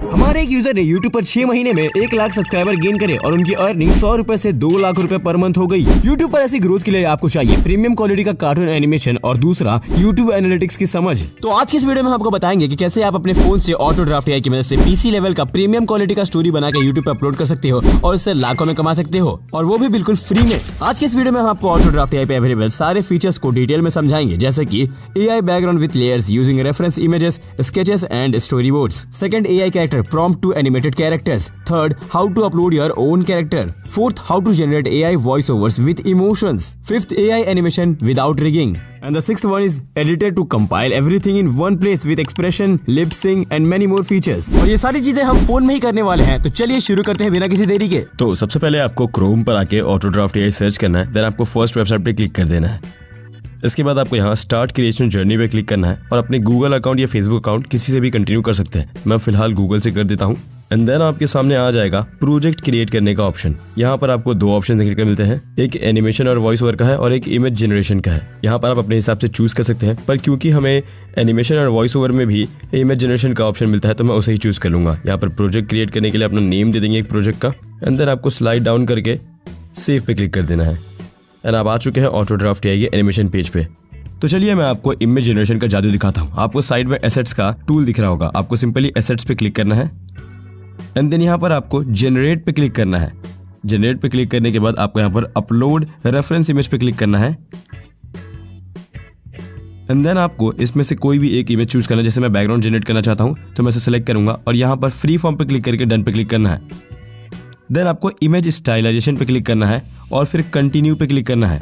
हमारे एक यूजर ने YouTube पर 6 महीने में 1 लाख सब्सक्राइबर गेन करे और उनकी अर्निंग 100 रुपए से 2 लाख रुपए पर मंथ हो गई। YouTube पर ऐसी ग्रोथ के लिए आपको चाहिए प्रीमियम क्वालिटी का कार्टून एनिमेशन और दूसरा YouTube एनालिटिक्स की समझ। तो आज की इस वीडियो में आपको बताएंगे कि कैसे आप अपने फोन से ऑटो ड्राफ्ट AI की मदद से PC लेवल का प्रीमियम क्वालिटी का स्टोरी बना के YouTube पर अपलोड कर सकते हो और इससे लाखों में कमा सकते हो, और वो भी बिल्कुल फ्री में। आज की इस वीडियो में हम आपको ऑटो ड्राफ्ट AI पे अवेलेबल सारे फीचर्स को डिटेल में समझाएंगे, जैसे कि AI background with layers using reference images, sketches and storyboards. Second, AI character prompt to animated characters. Third, how to upload your own character. Fourth, how to generate AI voiceovers with emotions. Fifth, AI animation without rigging. And the sixth one is edited to compile everything in one place with expression, lip sync and many more features. और ये सारी चीजें हम phone में ही करने वाले हैं, तो चलिए शुरू करते हैं बिना किसी देरी के। तो सबसे पहले आपको क्रोम पर आके ऑटो ड्राफ्ट AI सर्च करना है, देन आपको फर्स्ट वेबसाइट पे क्लिक कर देना है। इसके बाद आपको यहाँ स्टार्ट क्रिएशन जर्नी पे क्लिक करना है और अपने गूगल अकाउंट या फेसबुक अकाउंट किसी से भी कंटिन्यू कर सकते हैं। मैं फिलहाल गूगल से कर देता हूँ। एंड देन आपके सामने आ जाएगा प्रोजेक्ट क्रिएट करने का ऑप्शन। यहाँ पर आपको 2 ऑप्शन देखने को मिलते हैं, एक एनिमेशन और वॉइस ओवर का है और एक इमेज जनरेशन का है। यहाँ पर आप अपने हिसाब से चूज कर सकते हैं, पर क्योंकि हमें एनिमेशन और वॉइस ओवर में भी इमेज जनरेशन का ऑप्शन मिलता है तो मैं उसे ही चूज कर लूंगा। यहाँ पर प्रोजेक्ट क्रिएट करने के लिए अपना नेम दे देंगे एक प्रोजेक्ट का, एंड देन आपको स्लाइड डाउन करके सेव पे क्लिक कर देना है। एंड आप आ चुके हैं ऑटो ड्राफ्ट AI के एनिमेशन पेज पे। तो चलिए मैं आपको इमेज जनरेशन का जादू दिखाता हूँ। आपको साइड में एसेट्स का टूल दिख रहा होगा, आपको सिंपली एसेट्स पे क्लिक करना है एंड देन यहाँ पर आपको जनरेट पे क्लिक करना है। जनरेट पे क्लिक करने के बाद आपको यहाँ पर अपलोड रेफरेंस इमेज पे क्लिक करना है एंड देन आपको इसमें से कोई भी एक इमेज चूज करना है। जैसे मैं बैकग्राउंड जनरेट करना चाहता हूँ तो मैं इसे सेलेक्ट करूंगा और यहाँ पर फ्री फॉर्म पे क्लिक करके डन पे क्लिक करना है। देन आपको इमेज स्टाइलाइजेशन पे क्लिक करना है और फिर कंटिन्यू पे क्लिक करना है।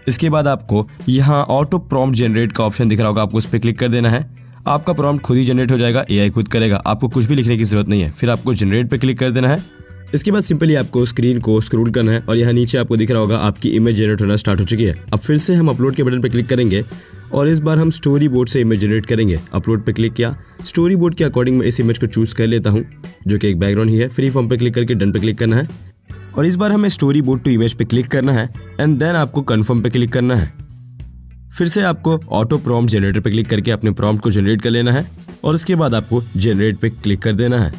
इसके बाद आपको यहाँ ऑटो प्रॉम्प्ट जनरेट का ऑप्शन दिख रहा होगा, आपको उस पर क्लिक कर देना है। आपका प्रॉम्प्ट खुद ही जनरेट हो जाएगा, AI खुद करेगा, आपको कुछ भी लिखने की जरूरत नहीं है। फिर आपको जनरेट पे क्लिक कर देना है। इसके बाद सिंपली आपको स्क्रीन को स्क्रॉल करना है और यहाँ नीचे आपको दिख रहा होगा आपकी इमेज जनरेट होना स्टार्ट हो चुकी है। अब फिर से हम अपलोड के बटन पे क्लिक करेंगे और इस बार हम स्टोरी बोर्ड से इमेज जनरेट करेंगे। अपलोड पे क्लिक किया, स्टोरी बोर्ड के अकॉर्डिंग मैं इस इमेज को चूज कर लेता हूँ जो कि एक बैकग्राउंड ही है। फ्री फॉर्म पे क्लिक करके डन पे क्लिक करना है और इस बार हमें स्टोरी बोर्ड टू इमेज पे क्लिक करना है एंड देन आपको कंफर्म पे क्लिक करना है। फिर से आपको ऑटो प्रॉम्प्ट जनरेटर पे क्लिक करके अपने प्रॉम्प्ट को जनरेट कर लेना है और उसके बाद आपको जनरेट पे क्लिक कर देना है।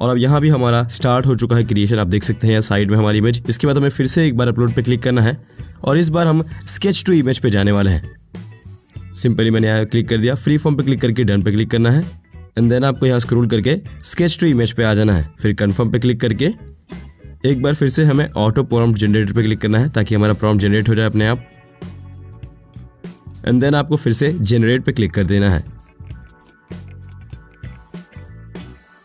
और अब यहाँ भी हमारा स्टार्ट हो चुका है क्रिएशन, आप देख सकते हैं साइड में हमारी इमेज। इसके बाद हमें फिर से एक बार अपलोड पे क्लिक करना है और इस बार हम स्केच टू इमेज पे जाने वाले हैं। सिंपली मैंने यहाँ क्लिक कर दिया, फ्री फॉर्म पे क्लिक करके डन पे क्लिक करना है एंड देन आपको यहाँ स्क्रॉल करके स्केच टू इमेज पे आ जाना है। फिर कन्फर्म पे क्लिक करके एक बार फिर से हमें ऑटो प्रॉम्प्ट जनरेटर पे क्लिक करना है ताकि हमारा प्रॉम्प्ट जनरेट हो जाए अपने आप। एंड देन आपको फिर से जनरेट पे क्लिक कर देना है।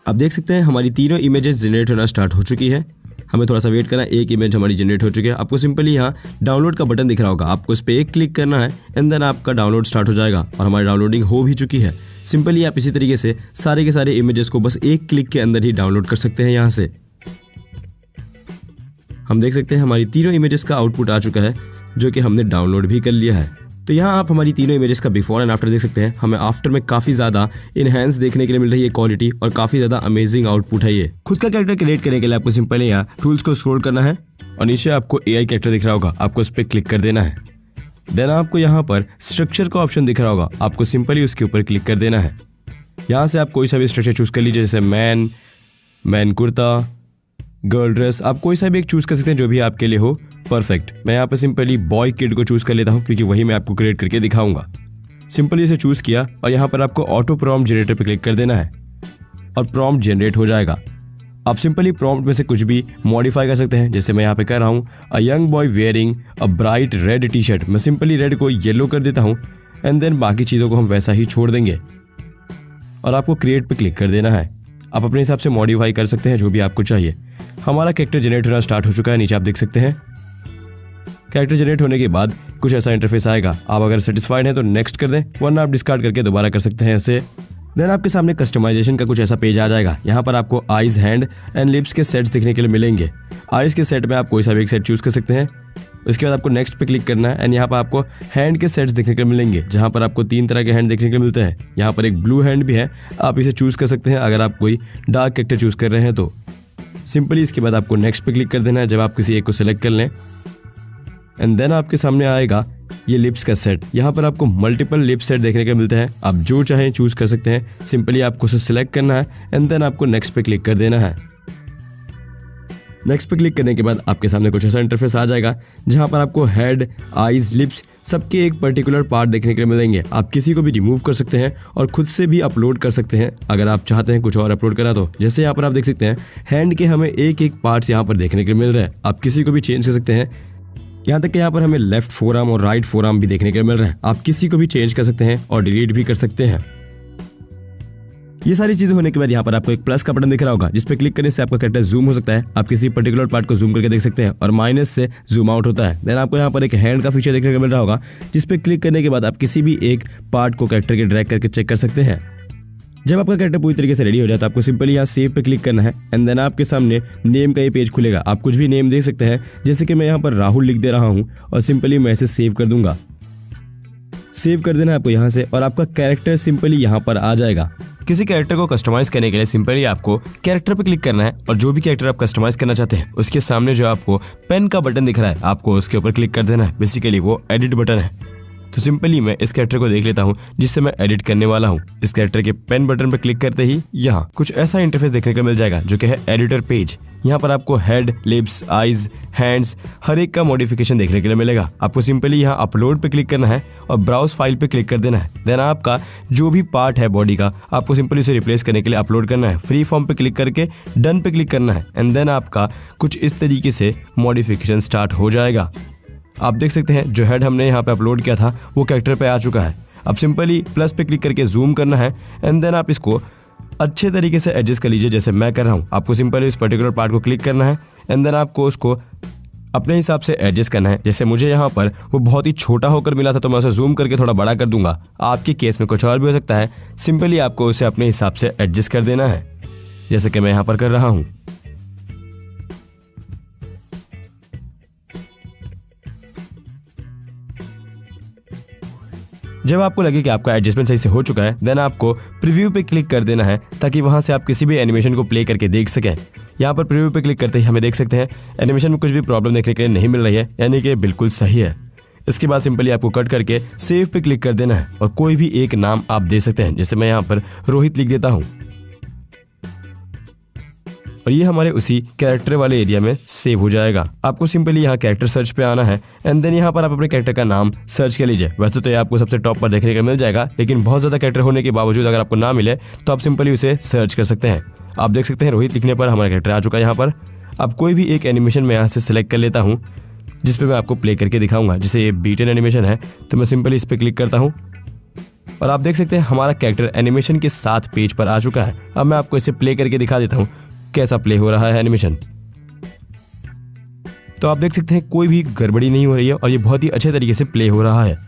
आप देख सकते हैं हमारी तीनों इमेजेस जनरेट होना स्टार्ट हो चुकी है। हमें थोड़ा सा वेट करना है, एक इमेज हमारी जनरेट हो चुकी है। आपको सिंपली यहाँ डाउनलोड का बटन दिख रहा होगा, आपको इस पर एक क्लिक करना है एंड देन आपका डाउनलोड स्टार्ट हो जाएगा और हमारी डाउनलोडिंग हो भी चुकी है। सिंपली आप इसी तरीके से सारे के सारे इमेजेस को बस एक क्लिक के अंदर ही डाउनलोड कर सकते हैं। यहाँ से हम देख सकते हैं हमारी तीनों इमेजेस का आउटपुट आ चुका है जो कि हमने डाउनलोड भी कर लिया है। तो यहाँ आप हमारी तीनों इमेजेस का बिफोर एंड आफ्टर देख सकते हैं। हमें आफ्टर में काफी ज्यादा इनहेंस देखने के लिए मिल रही है क्वालिटी और काफी ज्यादा अमेजिंग आउटपुट है ये। खुद का कैरेक्टर क्रिएट करने के लिए आपको सिंपली यहाँ टूल्स को स्क्रॉल करना है और नीचे आपको AI कैरेक्टर दिख रहा होगा, आपको उस पर क्लिक कर देना है। देन आपको यहाँ पर स्ट्रक्चर का ऑप्शन दिख रहा होगा, आपको सिंपली उसके ऊपर क्लिक कर देना है। यहाँ से आप कोई सा भी स्ट्रक्चर चूज कर लीजिए, जैसे मैन कुर्ता, गर्ल ड्रेस, आप कोई सा भी एक चूज कर सकते हैं जो भी आपके लिए हो परफेक्ट। मैं यहाँ पे सिंपली बॉय किड को चूज कर लेता हूँ क्योंकि वही मैं आपको क्रिएट करके दिखाऊंगा। सिंपली इसे चूज किया और यहाँ पर आपको ऑटो प्रॉम्प्ट जनरेटर पे क्लिक कर देना है और प्रॉम्प्ट जनरेट हो जाएगा। आप सिंपली प्रॉम्प्ट में से कुछ भी मॉडिफाई कर सकते हैं, जैसे मैं यहाँ पे कर रहा हूँ a young boy wearing a bright red T shirt. मैं सिंपली रेड को येलो कर देता हूँ एंड देन बाकी चीज़ों को हम वैसा ही छोड़ देंगे और आपको क्रिएट पे क्लिक कर देना है। आप अपने हिसाब से मॉडिफाई कर सकते हैं जो भी आपको चाहिए। हमारा कैरेक्टर जनरेट होना स्टार्ट हो चुका है, नीचे आप देख सकते हैं। कैरेक्टर जनरेट होने के बाद कुछ ऐसा इंटरफेस आएगा। आप अगर सेटिस्फाइड हैं तो नेक्स्ट कर दें, वरना आप डिस्कार्ड करके दोबारा कर सकते हैं इसे। देन आपके सामने कस्टमाइजेशन का कुछ ऐसा पेज आ जाएगा। यहाँ पर आपको आईज, हैंड एंड लिप्स के सेट्स दिखने के लिए मिलेंगे। आईज के सेट में आप कोई सा भी एक सेट चूज कर सकते हैं। उसके बाद आपको नेक्स्ट पे क्लिक करना है एंड यहाँ पर आपको हैंड के सेट्स देखने के मिलेंगे, जहाँ पर आपको 3 तरह के हैंड देखने के मिलते हैं। यहाँ पर एक ब्लू हैंड भी है, आप इसे चूज कर सकते हैं अगर आप कोई डार्क कैरेक्टर चूज कर रहे हैं तो। सिंपली इसके बाद आपको नेक्स्ट पे क्लिक कर देना है जब आप किसी एक को सिलेक्ट कर लें एंड देन आपके सामने आएगा ये लिप्स का सेट, यहाँ पर आपको मल्टीपल लिप सेट देखने को मिलते हैं। आप जो चाहें चूज कर सकते हैं। सिंपली आपको उसे सिलेक्ट करना है एंड देन आपको नेक्स्ट पे क्लिक कर देना है। नेक्स्ट पे क्लिक करने के बाद आपके सामने कुछ ऐसा इंटरफेस आ जाएगा जहां पर आपको हेड, आईज, लिप्स सबके एक पर्टिकुलर पार्ट देखने के लिए मिलेंगे। आप किसी को भी रिमूव कर सकते हैं और खुद से भी अपलोड कर सकते हैं अगर आप चाहते हैं कुछ और अपलोड करना तो। जैसे यहाँ पर आप देख सकते हैं हैंड के हमें एक एक पार्ट्स यहाँ पर देखने के लिए मिल रहे हैं। आप किसी को भी चेंज कर सकते हैं। यहाँ तक कि यहाँ पर हमें लेफ्ट फोरआर्म और राइट फोरआर्म भी देखने के लिए मिल रहे हैं। आप किसी को भी चेंज कर सकते हैं और डिलीट भी कर सकते हैं। ये सारी चीजें होने के बाद यहाँ पर आपको एक प्लस का बटन दिख रहा होगा जिस पे क्लिक करने से आपका कैरेक्टर जूम हो सकता है। आप किसी पर्टिकुलर पार्ट को जूम करके देख सकते हैं और माइनस से जूम आउट होता है। देन आपको यहाँ पर एक हैंड का फीचर देखने को मिल रहा होगा जिस पे क्लिक करने के बाद आप किसी भी एक पार्ट को कैरेक्टर के ड्रैग करके चेक कर सकते हैं। जब आपका कैरेक्टर पूरी तरीके से रेडी हो जाए तो आपको सिंपली यहाँ सेव पे क्लिक करना है एंड देन आपके सामने नेम का ये पेज खुलेगा। आप कुछ भी नेम दे सकते हैं, जैसे कि मैं यहाँ पर राहुल लिख दे रहा हूँ और सिंपली मैं इसे सेव कर दूंगा। सेव कर देना है आपको यहाँ से और आपका कैरेक्टर सिंपली यहाँ पर आ जाएगा। किसी कैरेक्टर को कस्टमाइज करने के लिए सिंपली आपको कैरेक्टर पर क्लिक करना है और जो भी कैरेक्टर आप कस्टमाइज करना चाहते हैं उसके सामने जो आपको पेन का बटन दिख रहा है आपको उसके ऊपर क्लिक कर देना है। बेसिकली वो एडिट बटन है। तो सिंपली मैं इस कैरेक्टर को देख लेता हूँ जिससे मैं एडिट करने वाला हूँ। इस कैरेक्टर के पेन बटन पर क्लिक करते ही यहाँ कुछ ऐसा इंटरफेस देखने को मिल जाएगा जो कि है एडिटर पेज। यहाँ पर आपको हेड, लिप्स, आईज, हैंड्स हर एक का मॉडिफिकेशन देखने के लिए मिलेगा। आपको सिंपली यहाँ अपलोड पे क्लिक करना है और ब्राउज फाइल पे क्लिक कर देना है। देन आपका जो भी पार्ट है बॉडी का आपको सिंपली उसे रिप्लेस करने के लिए अपलोड करना है। फ्री फॉर्म पे क्लिक करके डन पे क्लिक करना है एंड देन आपका कुछ इस तरीके से मॉडिफिकेशन स्टार्ट हो जाएगा। आप देख सकते हैं जो हेड हमने यहाँ पे अपलोड किया था वो कैरेक्टर पे आ चुका है। अब सिंपली प्लस पे क्लिक करके जूम करना है एंड देन आप इसको अच्छे तरीके से एडजस्ट कर लीजिए जैसे मैं कर रहा हूँ। आपको सिंपली इस पर्टिकुलर पार्ट को क्लिक करना है एंड देन आपको उसको अपने हिसाब से एडजस्ट करना है। जैसे मुझे यहाँ पर वो बहुत ही छोटा होकर मिला था तो मैं उसे जूम करके थोड़ा बड़ा कर दूंगा। आपके केस में कुछ और भी हो सकता है। सिंपली आपको उसे अपने हिसाब से एडजस्ट कर देना है जैसे कि मैं यहाँ पर कर रहा हूँ। जब आपको लगे कि आपका एडजस्टमेंट सही से हो चुका है देन आपको प्रीव्यू पे क्लिक कर देना है ताकि वहां से आप किसी भी एनिमेशन को प्ले करके देख सकें। यहाँ पर प्रीव्यू पे क्लिक करते ही हमें देख सकते हैं एनिमेशन में कुछ भी प्रॉब्लम देखने के लिए नहीं मिल रही है, यानी कि बिल्कुल सही है। इसके बाद सिंपली आपको कट करके सेव पे क्लिक कर देना है और कोई भी एक नाम आप दे सकते हैं। जैसे मैं यहाँ पर रोहित लिख देता हूँ और ये हमारे उसी कैरेक्टर वाले एरिया में सेव हो जाएगा। आपको सिंपली यहाँ कैरेक्टर सर्च पे आना है एंड देन यहाँ पर आप अपने कैरेक्टर का नाम सर्च कर लीजिए। वैसे तो ये आपको सबसे टॉप पर देखने को मिल जाएगा, लेकिन बहुत ज़्यादा कैरेक्टर होने के बावजूद अगर आपको ना मिले तो आप सिंपली उसे सर्च कर सकते हैं। आप देख सकते हैं रोहित लिखने पर हमारा कैरेक्टर आ चुका है। यहाँ पर अब कोई भी एक एनिमेशन मैं यहाँ से सिलेक्ट कर लेता हूँ जिस पर मैं आपको प्ले करके दिखाऊंगा। जैसे ये बीटन एनिमेशन है तो मैं सिंपली इस पर क्लिक करता हूँ और आप देख सकते हैं हमारा कैरेक्टर एनिमेशन के साथ पेज पर आ चुका है। अब मैं आपको इसे प्ले करके दिखा देता हूँ कैसा प्ले हो रहा है एनिमेशन। तो आप देख सकते हैं कोई भी गड़बड़ी नहीं हो रही है और ये बहुत ही अच्छे तरीके से प्ले हो रहा है।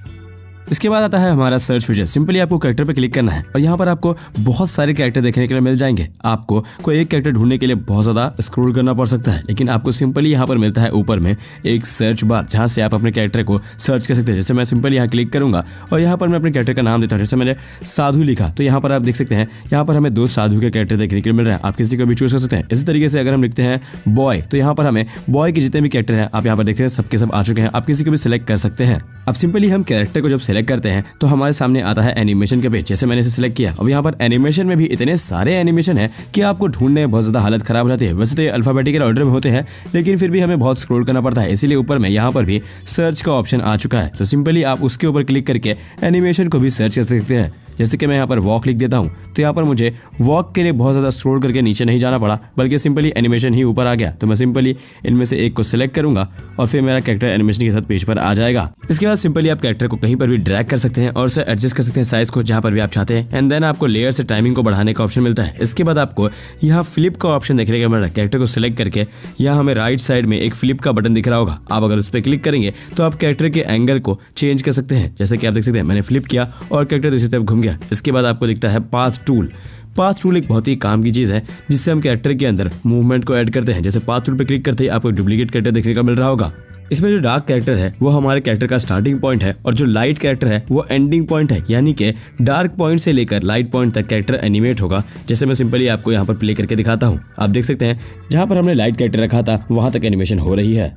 इसके बाद आता है हमारा सर्च फीचर। सिंपली आपको कैरेक्टर पे क्लिक करना है और यहाँ पर आपको बहुत सारे कैरेक्टर देखने के लिए मिल जाएंगे। आपको कोई एक कैरेक्टर ढूंढने के लिए बहुत ज़्यादा स्क्रॉल करना पड़ सकता है, लेकिन आपको सिंपली यहाँ पर मिलता है ऊपर में एक सर्च बार जहाँ से आप अपने कैरेक्टर को सर्च कर सकते हैं। जैसे मैं सिंपली यहाँ क्लिक करूँगा और यहाँ पर मैं अपने कैरेक्टर का नाम देता हूँ। जैसे मैंने साधु लिखा तो यहाँ पर आप देख सकते हैं यहाँ पर हमें 2 साधु के कैरेक्टर देखने के लिए मिल रहे हैं। आप किसी को भी चूज कर सकते हैं। इसी तरीके से अगर हम लिखते हैं बॉय तो यहाँ पर हमें बॉय के जितने भी कैरेक्टर हैं आप यहाँ पर देखते हैं सबके सब आ चुके हैं। आप किसी को भी सिलेक्ट कर सकते हैं। अब सिंपली हम कैरेक्टर को जब सिलेक्ट करते हैं तो हमारे सामने आता है एनिमेशन का पेज। जैसे मैंने इसे सिलेक्ट किया, अब यहाँ पर एनिमेशन में भी इतने सारे एनिमेशन है कि आपको ढूंढने में बहुत ज्यादा हालत खराब हो जाती है। वैसे तो ये अल्फाबेटिकल ऑर्डर में होते हैं, लेकिन फिर भी हमें बहुत स्क्रॉल करना पड़ता है। इसीलिए ऊपर में यहाँ पर भी सर्च का ऑप्शन आ चुका है। तो सिंपली आप उसके ऊपर क्लिक करके एनिमेशन को भी सर्च कर सकते हैं। जैसे कि मैं यहाँ पर वॉक लिख देता हूँ तो यहाँ पर मुझे वॉक के लिए बहुत ज़्यादा स्क्रॉल करके नीचे नहीं जाना पड़ा, बल्कि सिंपली एनिमेशन ही ऊपर आ गया। तो मैं सिंपली इनमें से एक को सिलेक्ट करूंगा और फिर मेरा कैरेक्टर एनिमेशन के साथ पेज पर आ जाएगा। इसके बाद सिंपली आप कैरेक्टर को कहीं पर भी ड्रैग कर सकते हैं और उसे एडजस्ट कर सकते हैं साइज को जहाँ पर भी आप चाहते हैं। एंड देन आपको लेयर से टाइमिंग को बढ़ाने का ऑप्शन मिलता है। इसके बाद आपको यहाँ फ्लिप का ऑप्शन देखने को मिल रहा है। कैरेक्टर को सिलेक्ट करके यहाँ हमें राइट साइड में एक फ्लिप का बटन दिख रहा होगा। आप अगर उस पर क्लिक करेंगे तो आप कैरेक्टर के एंगल को चेंज कर सकते हैं। जैसे कि आप देख सकते हैं मैंने फ्लिप किया और कैरेक्टर दूसरी तरफ घूम गया। इसके बाद आपको दिखता है पाथ टूल। पाथ टूल एक बहुत ही काम की चीज है जिससे हम कैरेक्टर के अंदर मूवमेंट को ऐड करते हैं। जैसे पाथ टूल पे क्लिक करते ही आपको डुप्लीकेट कैरेक्टर देखने को मिल रहा होगा। इसमें जो डार्क कैरेक्टर है वो हमारे कैरेक्टर का स्टार्टिंग पॉइंट है और जो लाइट कैरेक्टर है वो एंडिंग पॉइंट है, यानी कि डार्क पॉइंट से लेकर लाइट पॉइंट तक कैरेक्टर एनिमेट होगा। जैसे मैं सिंपली आपको यहाँ पर प्ले करके दिखाता हूँ। आप देख सकते हैं जहाँ पर हमने लाइट कैरेक्टर रखा था वहां तक एनिमेशन हो रही है।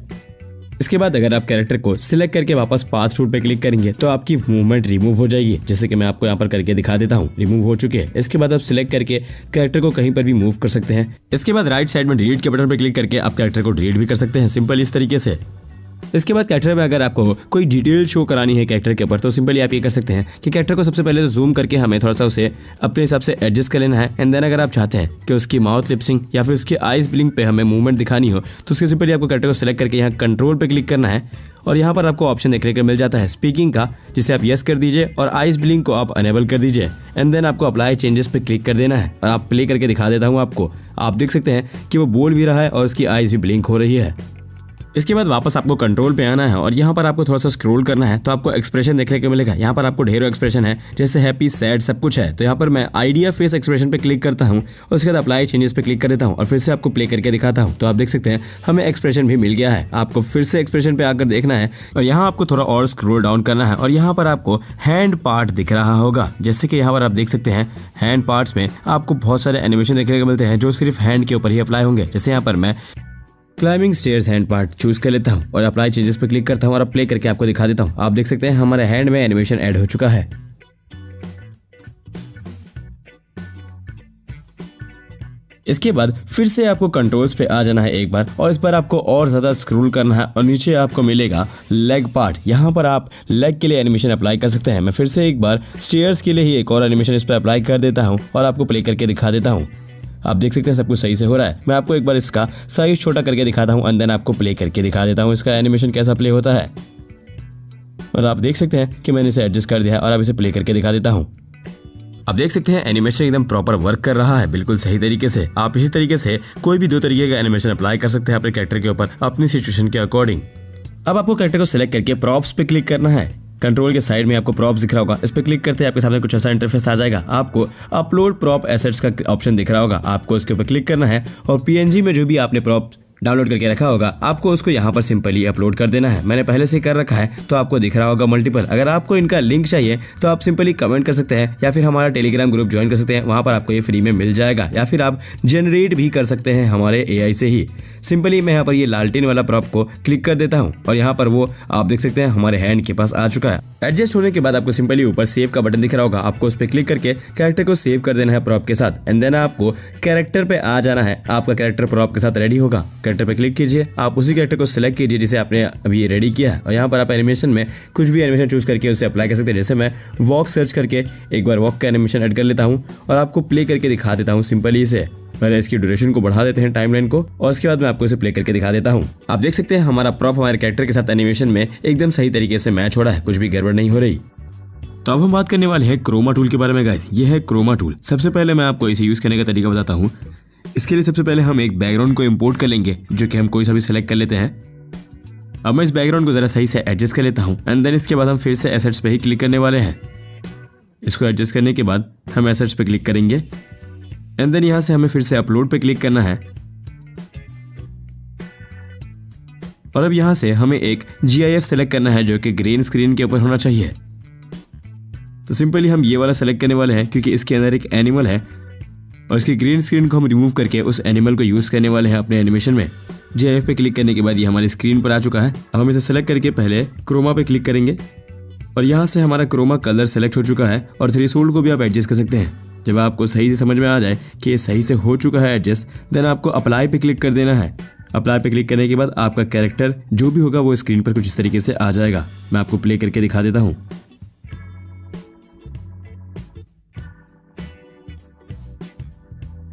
इसके बाद अगर आप कैरेक्टर को सिलेक्ट करके वापस पाथ टूल पे क्लिक करेंगे तो आपकी मूवमेंट रिमूव हो जाएगी, जैसे कि मैं आपको यहाँ पर करके दिखा देता हूँ। रिमूव हो चुके हैं। इसके बाद आप सिलेक्ट करके कैरेक्टर को कहीं पर भी मूव कर सकते हैं। इसके बाद राइट साइड में डिलीट के बटन पर क्लिक करके आप कैरेक्टर को डिलीट भी कर सकते हैं, सिंपल इस तरीके से। इसके बाद कैरेक्टर में अगर आपको कोई डिटेल शो करानी है कैरेक्टर के ऊपर तो सिंपली आप ये कर सकते हैं कि कैरेक्टर को सबसे पहले तो जूम करके हमें थोड़ा सा उसे अपने हिसाब से एडजस्ट कर लेना है। एंड देन अगर आप चाहते हैं कि उसकी माउथ लिप्सिंग या फिर उसकी आइज ब्लिंक पे हमें मूवमेंट दिखानी हो तो उसके सिंपली आपको कैरेक्टर को सिलेक्ट करके यहाँ कंट्रोल पे क्लिक करना है और यहाँ पर आपको ऑप्शन देखने को मिल जाता है स्पीकिंग का, जिसे आप यस कर दीजिए और आइज ब्लिंक को आप अनेबल कर दीजिए। एंड देन आपको अप्लाई चेंजेस पे क्लिक कर देना है और आप प्ले करके दिखा देता हूँ आपको। आप देख सकते हैं कि वो बोल भी रहा है और उसकी आइज भी ब्लिंक हो रही है। इसके बाद वापस आपको कंट्रोल पे आना है और यहाँ पर आपको थोड़ा सा स्क्रॉल करना है तो आपको एक्सप्रेशन देखने को मिलेगा। यहाँ पर आपको ढेरों एक्सप्रेशन है, जैसे हैप्पी, सैड, सब कुछ है। तो यहाँ पर मैं आइडिया फेस एक्सप्रेशन पे क्लिक करता हूँ और उसके बाद अप्लाई चेंजेस पे क्लिक कर देता हूँ और फिर से आपको प्ले करके दिखाता हूँ। तो आप देख सकते हैं हमें एक्सप्रेशन भी मिल गया है। आपको फिर से एक्सप्रेशन पे आकर देखना है और यहाँ आपको थोड़ा और स्क्रॉल डाउन करना है और यहाँ पर आपको हैंड पार्ट दिख रहा होगा, जैसे कि यहाँ पर आप देख सकते हैं हैंड पार्ट्स में आपको बहुत सारे एनिमेशन देखने को मिलते हैं जो सिर्फ हैंड के ऊपर ही अप्लाई होंगे। जैसे यहाँ पर मैं climbing stairs hand part choose कर लेता हूँ और अप्लाई चेंजेस पे क्लिक करता हूँ और अब प्ले करके आपको दिखा देता हूँ। आप देख सकते हैं हमारे हैंड में एनिमेशन ऐड हो चुका है। इसके बाद फिर से आपको कंट्रोल्स पे आ जाना है एक बार और इस पर आपको और ज्यादा स्क्रॉल करना है और नीचे आपको मिलेगा लेग पार्ट। यहाँ पर आप लेग के लिए एनिमेशन अप्लाई कर सकते हैं। मैं फिर से एक बार स्टेयर्स के लिए ही एक और एनिमेशन इस पर अप्लाई कर देता हूँ और आपको प्ले करके दिखा देता हूँ। आप देख सकते हैं सब कुछ सही से हो रहा है। मैं आपको एक बार इसका साइज छोटा करके दिखाता हूँ एंड देन आपको प्ले करके दिखा देता हूँ इसका एनिमेशन कैसा प्ले होता है। और आप देख सकते हैं कि मैंने इसे एडजस्ट कर दिया है और अब इसे प्ले करके दिखा देता हूँ। आप देख सकते हैं एनिमेशन एकदम प्रॉपर वर्क कर रहा है, बिल्कुल सही तरीके से। आप इसी तरीके से कोई भी 2 तरीके का एनिमेशन अप्लाई कर सकते हैं अपने कैरेक्टर के ऊपर अपनी सिचुएशन के अकॉर्डिंग। अब आपको कैरेक्टर को सिलेक्ट करके प्रॉप्स पे क्लिक करना है। कंट्रोल के साइड में आपको प्रॉप्स दिख रहा होगा, इस पर क्लिक करते हैं आपके सामने कुछ ऐसा इंटरफेस आ जाएगा। आपको अपलोड प्रॉप एसेट्स का ऑप्शन दिख रहा होगा, आपको इसके ऊपर क्लिक करना है और पीएनजी में जो भी आपने प्रॉप डाउनलोड करके रखा होगा आपको उसको यहाँ पर सिंपली अपलोड कर देना है। मैंने पहले से कर रखा है तो आपको दिख रहा होगा मल्टीपल। अगर आपको इनका लिंक चाहिए तो आप सिंपली कमेंट कर सकते हैं या फिर हमारा टेलीग्राम ग्रुप ज्वाइन कर सकते हैं, वहां पर आपको ये फ्री में मिल जाएगा। या फिर आप जनरेट भी कर सकते हैं हमारे एआई से ही। सिंपली मैं यहाँ पर ये लालटेन वाला प्रॉप को क्लिक कर देता हूँ और यहाँ पर वो आप देख सकते हैं हमारे हैंड के पास आ चुका है। एडजस्ट होने के बाद आपको सिंपली ऊपर सेव का बटन दिख रहा होगा, आपको उस पर क्लिक करके कैरेक्टर को सेव कर देना है प्रॉप के साथ। एंड देन आपको कैरेक्टर पे आ जाना है। आपका कैरेक्टर प्रॉप के साथ रेडी होगा। कैरेक्टर पे क्लिक कीजिए, आप उसी कैरेक्टर को सिलेक्ट कीजिए जिसे आपने अभी रेडी किया है और यहाँ पर आप एनिमेशन में कुछ भी एनिमेशन चूज करके उसे अप्लाई कर सकते हैं। जैसे मैं वॉक सर्च करके एक बार वॉक का एनिमेशन ऐड कर लेता हूँ और आपको प्ले करके दिखा देता हूँ सिंपली इसे। पहले इसकी ड्यूरेशन को बढ़ा देते हैं टाइमलाइन को और उसके बाद मैं आपको इसे प्ले करके दिखा देता हूँ। आप देख सकते हैं हमारा प्रॉप हमारे कैरेक्टर के साथ एनिमेशन में एकदम सही तरीके से मैच हो रहा है, कुछ भी गड़बड़ नहीं हो रही। तो अब हम बात करने वाले हैं क्रोमा टूल के बारे में गाइस। ये है क्रोमा टूल। सबसे पहले मैं आपको इसे यूज करने का तरीका बताता हूँ। इसके लिए सबसे पहले हम एक बैकग्राउंड को इंपोर्ट कर लेंगे जो कि हम कोई सा भी सिलेक्ट कर लेते हैं। अब मैं इस बैकग्राउंड को जरा सही से एडजस्ट कर लेता हूँ एंड देन इसके बाद हम फिर से एसेट्स पे ही क्लिक करने वाले हैं। इसको एडजस्ट करने के बाद हम एसेट्स पे क्लिक करेंगे एंड देन यहाँ से हमें फिर से अपलोड पे क्लिक करना है और अब यहाँ से हमें एक GIF सेलेक्ट करना है जो कि ग्रीन स्क्रीन के ऊपर होना चाहिए। तो सिंपली हम ये वाला सेलेक्ट करने वाले हैं क्योंकि इसके अंदर एक एनिमल है और इसकी ग्रीन स्क्रीन को हम रिमूव करके उस एनिमल को यूज करने वाले हैं अपने एनिमेशन में। GIF पे क्लिक करने के बाद ये हमारी स्क्रीन पर आ चुका है। अब हम इसे सेलेक्ट करके पहले क्रोमा पे क्लिक करेंगे और यहाँ से हमारा क्रोमा कलर सेलेक्ट हो चुका है और थ्रेशोल्ड को भी आप एडजस्ट कर सकते हैं। जब आपको सही से समझ में आ जाए कि ये सही से हो चुका है एडजस्ट, देन आपको अप्लाई पे क्लिक कर देना है। अप्लाई पे क्लिक करने के बाद आपका कैरेक्टर जो भी होगा वो स्क्रीन पर कुछ इस तरीके से आ जाएगा। मैं आपको प्ले करके दिखा देता हूँ।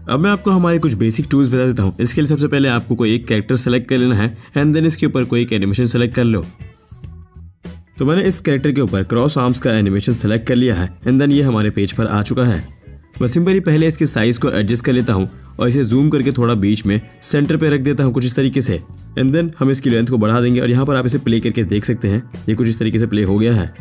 अब मैं आपको हमारे कुछ बेसिक टूल्स बता देता हूँ। इसके लिए सबसे पहले आपको कोई एक कैरेक्टर सेलेक्ट कर लेना है एंड देन इसके ऊपर कोई एक एनिमेशन सेलेक्ट कर लो। तो मैंने इस कैरेक्टर के ऊपर क्रॉस आर्म्स का एनिमेशन सेलेक्ट कर लिया है एंड देन ये हमारे पेज पर आ चुका है। मैं सिंपली पहले इसके साइज को एडजस्ट कर लेता हूँ और इसे जूम करके थोड़ा बीच में सेंटर पे रख देता हूँ कुछ इस तरीके से। एंड देन हम इसकी लेंथ को बढ़ा देंगे और यहाँ पर आप इसे प्ले करके देख सकते हैं ये कुछ इस तरीके से प्ले हो गया है।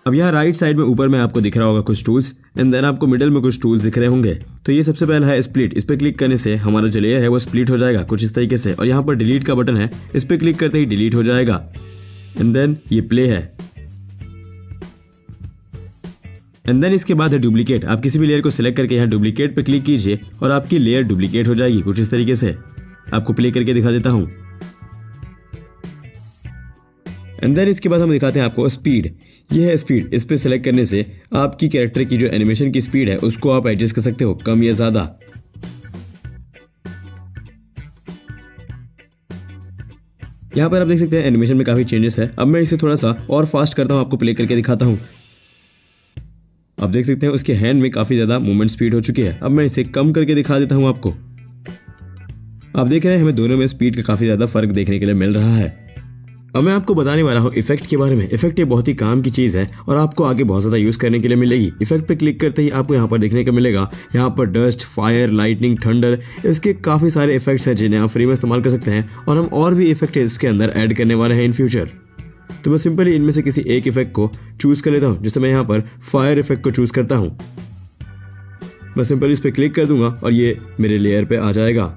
अब यहाँ राइट साइड में ऊपर में आपको दिख रहा होगा कुछ टूल्स एंड देन आपको मिडिल में कुछ टूल्स दिख रहे होंगे। तो ये सबसे पहला है स्प्लिट। इस पर क्लिक करने से हमारा जो लेयर है वो स्प्लिट हो जाएगा कुछ इस तरीके से और यहाँ पर डिलीट का बटन है, इस पर क्लिक करते ही डिलीट हो जाएगा। एंड देन ये प्ले है एंड देन इसके बाद है डुप्लीकेट। आप किसी भी लेयर को सिलेक्ट करके यहाँ डुप्लीकेट पे क्लिक कीजिए और आपकी लेयर डुप्लीकेट हो जाएगी कुछ इस तरीके से। आपको प्ले करके दिखा देता हूँ। एंड देन इसके बाद हम दिखाते हैं आपको स्पीड। ये है स्पीड। इस पे सेलेक्ट करने से आपकी कैरेक्टर की जो एनिमेशन की स्पीड है उसको आप एडजस्ट कर सकते हो, कम या ज्यादा। यहाँ पर आप देख सकते हैं एनिमेशन में काफी चेंजेस है। अब मैं इसे थोड़ा सा और फास्ट करता हूँ, आपको प्ले करके दिखाता हूँ। आप देख सकते हैं उसके हैंड में काफी ज्यादा मूवमेंट स्पीड हो चुकी है। अब मैं इसे कम करके दिखा देता हूँ आपको। आप देख रहे हैं हमें दोनों में स्पीड का काफी ज्यादा फर्क देखने के लिए मिल रहा है। अब मैं आपको बताने वाला हूँ इफेक्ट के बारे में। इफेक्ट ये बहुत ही काम की चीज है और आपको आगे बहुत ज्यादा यूज करने के लिए मिलेगी। इफेक्ट पे क्लिक करते ही आपको यहाँ पर देखने को मिलेगा, यहाँ पर डस्ट, फायर, लाइटनिंग, थंडर, इसके काफी सारे इफेक्ट्स हैं जिन्हें आप फ्री में इस्तेमाल कर सकते हैं। और हम और भी इफेक्ट इसके अंदर ऐड करने वाले हैं इन फ्यूचर। तो मैं सिंपली इनमें से किसी एक इफेक्ट को चूज कर लेता हूँ। जैसे मैं यहाँ पर फायर इफेक्ट को चूज करता हूँ। मैं सिंपली इस पर क्लिक कर दूंगा और ये मेरे लेयर पे आ जाएगा।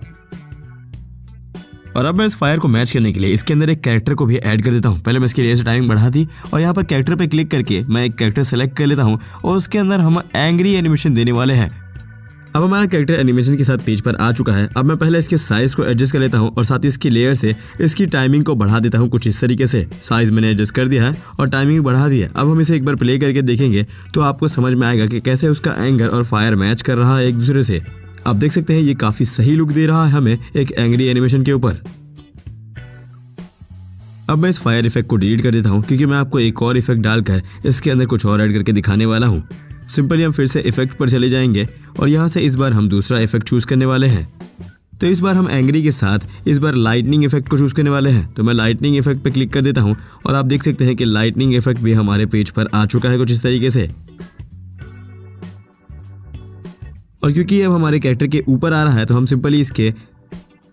और अब मैं इस फायर को मैच करने के लिए इसके अंदर एक कैरेक्टर को भी ऐड कर देता हूँ। पहले मैं इसकी लेयर से टाइमिंग बढ़ा दी और यहाँ पर कैरेक्टर पे क्लिक करके मैं एक कैरेक्टर सेलेक्ट कर लेता हूँ और उसके अंदर हम एंग्री एनिमेशन देने वाले हैं। अब हमारा कैरेक्टर एनिमेशन के साथ पेज पर आ चुका है। अब मैं पहले इसके साइज को एडजस्ट कर लेता हूँ और साथ ही इसकी लेयर से इसकी टाइमिंग को बढ़ा देता हूँ कुछ इस तरीके से। साइज मैंने एडजस्ट कर दिया है और टाइमिंग बढ़ा दी है। अब हम इसे एक बार प्ले करके देखेंगे तो आपको समझ में आएगा कि कैसे उसका एंगर और फायर मैच कर रहा है एक दूसरे से। आप देख सकते हैं ये काफी सही लुक दे रहा है हमें एक एंग्री एनिमेशन के ऊपर। अब मैं इस फायर इफेक्ट को डिलीट कर देता हूँ क्योंकि मैं आपको एक और इफेक्ट डालकर इसके अंदर कुछ और ऐड करके दिखाने वाला हूँ। सिंपली हम फिर से इफेक्ट पर चले जाएंगे और यहाँ से इस बार हम दूसरा इफेक्ट चूज करने वाले हैं। तो इस बार हम एंग्री के साथ इस बार लाइटनिंग इफेक्ट को चूज करने वाले हैं। तो मैं लाइटनिंग इफेक्ट पे क्लिक कर देता हूँ और आप देख सकते हैं कि लाइटनिंग इफेक्ट भी हमारे पेज पर आ चुका है कुछ इस तरीके से। और क्योंकि अब हमारे कैरेक्टर के ऊपर आ रहा है तो हम सिंपली इसके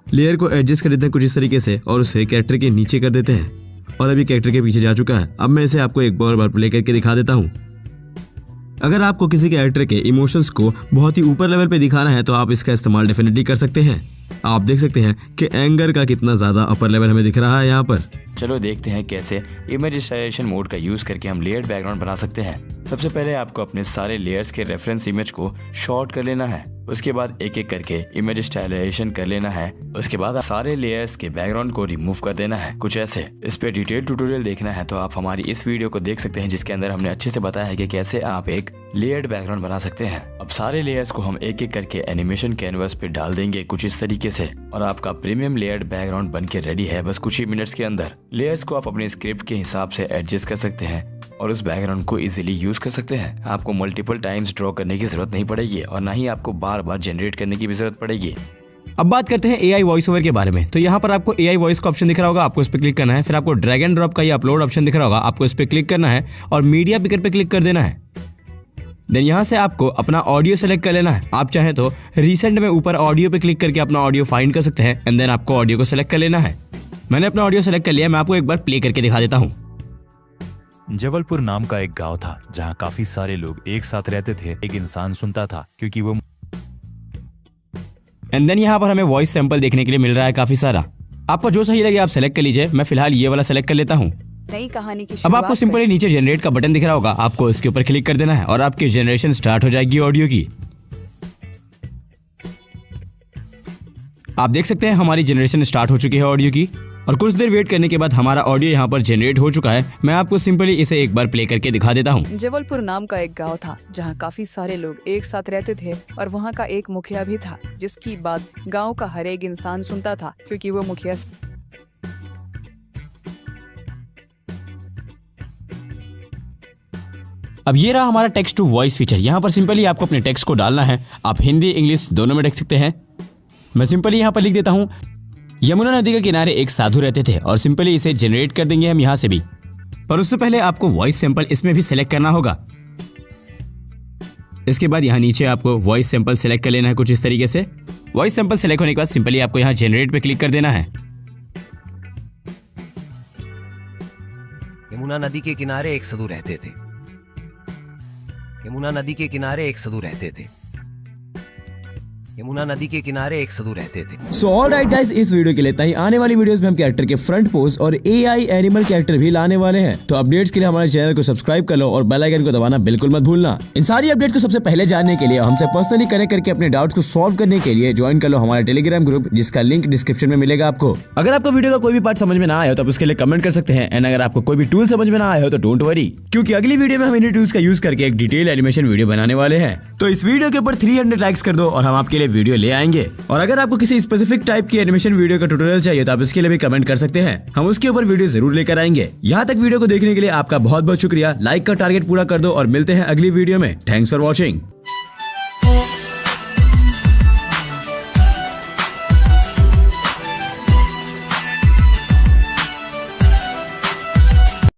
लेयर को एडजस्ट कर देते हैं कुछ इस तरीके से और उसे कैरेक्टर के नीचे कर देते हैं और अभी कैरेक्टर के पीछे जा चुका है। अब मैं इसे आपको एक बार प्ले करके दिखा देता हूँ। अगर आपको किसी कैरेक्टर के इमोशंस को बहुत ही ऊपर लेवल पे दिखाना है तो आप इसका इस्तेमाल डेफिनेटली कर सकते हैं। आप देख सकते हैं कि एंगर का कितना ज्यादा अपर लेवल हमें दिख रहा है यहाँ पर। चलो देखते हैं कैसे इमेज स्टाइलेशन मोड का यूज करके हम लेयर्ड बैकग्राउंड बना सकते हैं। सबसे पहले आपको अपने सारे लेयर्स के रेफरेंस इमेज को शॉर्ट कर लेना है। उसके बाद एक एक करके इमेज स्टाइलाइजेशन कर लेना है। उसके बाद सारे लेयर्स के बैकग्राउंड को रिमूव कर देना है कुछ ऐसे। इस पे डिटेल ट्यूटोरियल देखना है तो आप हमारी इस वीडियो को देख सकते हैं जिसके अंदर हमने अच्छे से बताया है कि कैसे आप एक लेयर्ड बैकग्राउंड बना सकते हैं। अब सारे लेयर्स को हम एक एक करके एनिमेशन कैनवस पे डाल देंगे कुछ इस तरीके से और आपका प्रीमियम लेयर्ड बैकग्राउंड बन के रेडी है बस कुछ ही मिनट्स के अंदर। लेयर्स को आप अपने स्क्रिप्ट के हिसाब से एडजस्ट कर सकते हैं और उस बैकग्राउंड को इजीली यूज कर सकते हैं। आपको मल्टीपल टाइम्स ड्रॉ करने की जरूरत नहीं पड़ेगी और ना ही आपको बार बार जनरेट करने की भी जरूरत पड़ेगी। अब बात करते हैं एआई वॉइस ओवर के बारे में। तो यहाँ पर आपको एआई वॉइस का ऑप्शन दिख रहा होगा, आपको इस पर क्लिक करना है। फिर आपको ड्रैग एंड ड्रॉप का ये अपलोड ऑप्शन दिख रहा होगा, आपको इस पर क्लिक करना है और मीडिया पिकर पे क्लिक कर देना है। देन यहाँ से आपको अपना ऑडियो सेलेक्ट कर लेना है। आप चाहे तो रिसेंट में ऊपर ऑडियो पे क्लिक करके अपना ऑडियो फाइंड कर सकते हैं एंड देन आपको ऑडियो को सेलेक्ट कर लेना है। मैंने अपना ऑडियो सेलेक्ट कर लिया, मैं आपको एक बार प्ले करके दिखा देता हूँ। जबलपुर नाम का एक गांव था जहां काफी सारे लोग एक साथ रहते थे। एक इंसान सुनता था क्योंकि वो एंड देन यहाँ पर हमें वॉइस सैंपल देखने के लिए मिल रहा है काफी सारा। आपको जो सही लगे आप सेलेक्ट कर लीजिए। मैं फिलहाल ये वाला सेलेक्ट कर लेता हूँ। नई कहानी की अब आपको सिंपली नीचे जनरेट का बटन दिख रहा होगा, आपको इसके ऊपर क्लिक कर देना है और आपकी जनरेशन स्टार्ट हो जाएगी ऑडियो की। आप देख सकते हैं हमारी जनरेशन स्टार्ट हो चुकी है ऑडियो की और कुछ देर वेट करने के बाद हमारा ऑडियो यहाँ पर जनरेट हो चुका है। मैं आपको सिंपली इसे एक बार प्ले करके दिखा देता हूँ। जबलपुर नाम का एक गांव था जहां काफी सारे लोग एक साथ रहते थे और वहां का एक मुखिया भी था जिसकी बात गांव का हर एक इंसान सुनता था क्योंकि वो मुखिया। अब ये रहा हमारा टेक्स्ट टू वॉइस फीचर। यहाँ पर सिंपली आपको अपने टेक्स्ट को डालना है। आप हिंदी इंग्लिश दोनों में लिख सकते हैं। मैं सिंपली यहाँ पर लिख देता हूँ, यमुना नदी के किनारे एक साधु रहते थे और सिंपली इसे जनरेट कर देंगे हम यहाँ से भी। पर उससे पहले आपको वॉइस सैंपल इसमें भी सिलेक्ट करना होगा। इसके बाद यहाँ नीचे आपको वॉइस सैंपल सिलेक्ट कर लेना है कुछ इस तरीके से। वॉइस सैंपल सिलेक्ट होने के बाद सिंपली आपको यहाँ जनरेट पे क्लिक कर देना है। यमुना नदी के किनारे एक साधु रहते थे। यमुना नदी के किनारे एक साधु रहते थे। यमुना नदी के किनारे एक साधु रहते थे। सो ऑलराइट गाइस, इस वीडियो के लिए इतना ही। आने वाली वीडियोस में हम कैरेक्टर के फ्रंट पोज और एआई एनिमल कैरेक्टर भी लाने वाले हैं। तो अपडेट्स के लिए हमारे चैनल को सब्सक्राइब कर लो और बेल आइकन को दबाना बिल्कुल मत भूलना। इन सारी अपडेट्स को सबसे पहले जानने के लिए, हमसे पर्सनली कनेक्ट करके अपने डाउट्स को सॉल्व करने के लिए ज्वाइन कर लो हमारा टेलीग्राम ग्रुप, जिसका लिंक डिस्क्रिप्शन में मिलेगा आपको। अगर आपको वीडियो का कोई भी पार्ट समझ में ना आया हो तो आप उसके लिए कमेंट कर सकते हैं। एंड अगर आपको कोई भी टूल समझ में ना आया हो तो डोंट वरी, क्योंकि अगली वीडियो में हम इन टूल्स का यूज करके एक डिटेल एनिमेशन वीडियो बनाने वाले हैं। तो इस वीडियो के ऊपर 300 लाइक्स कर दो और हम आपके लिए वीडियो ले आएंगे। और अगर आपको किसी स्पेसिफिक टाइप की एनिमेशन वीडियो का ट्यूटोरियल चाहिए तो आप इसके लिए भी कमेंट कर सकते हैं, हम उसके ऊपर वीडियो जरूर लेकर आएंगे। यहाँ तक वीडियो को देखने के लिए आपका बहुत बहुत शुक्रिया। लाइक का टारगेट पूरा कर दो और मिलते हैं अगली वीडियो में। Thanks for watching.